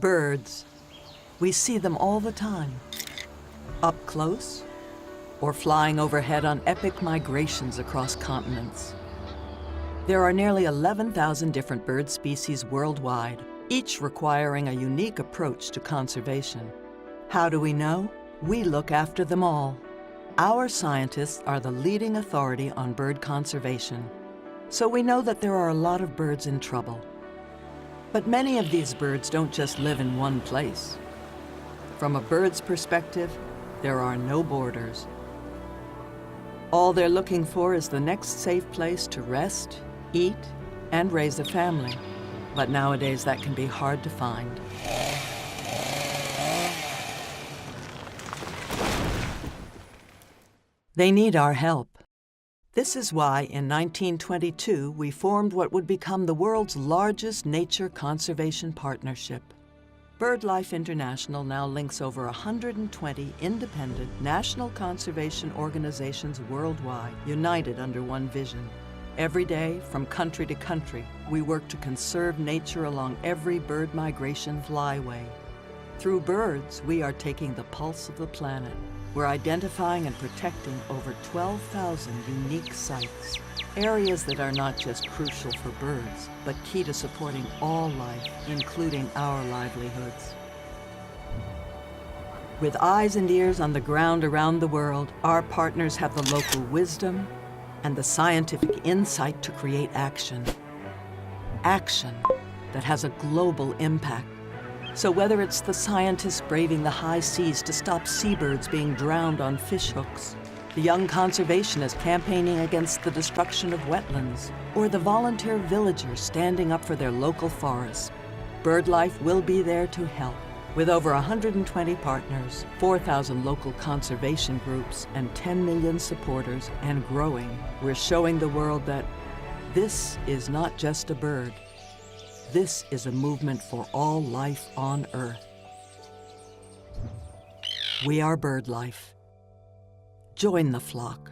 Birds. We see them all the time, up close or flying overhead on epic migrations across continents. There are nearly 11,000 different bird species worldwide, each requiring a unique approach to conservation. How do we know? We look after them all. Our scientists are the leading authority on bird conservation, so we know that there are a lot of birds in trouble. But many of these birds don't just live in one place. From a bird's perspective, there are no borders. All they're looking for is the next safe place to rest, eat, and raise a family. But nowadays that can be hard to find. They need our help. This is why, in 1922, we formed what would become the world's largest nature conservation partnership. BirdLife International now links over 120 independent national conservation organizations worldwide, united under one vision. Every day, from country to country, we work to conserve nature along every bird migration flyway. Through birds, we are taking the pulse of the planet. We're identifying and protecting over 12,000 unique sites, areas that are not just crucial for birds, but key to supporting all life, including our livelihoods. With eyes and ears on the ground around the world, our partners have the local wisdom and the scientific insight to create action. Action that has a global impact. So whether it's the scientists braving the high seas to stop seabirds being drowned on fishhooks, the young conservationists campaigning against the destruction of wetlands, or the volunteer villagers standing up for their local forests, BirdLife will be there to help. With over 120 partners, 4,000 local conservation groups, and 10 million supporters, and growing, we're showing the world that this is not just a bird. This is a movement for all life on Earth. We are BirdLife. Join the flock.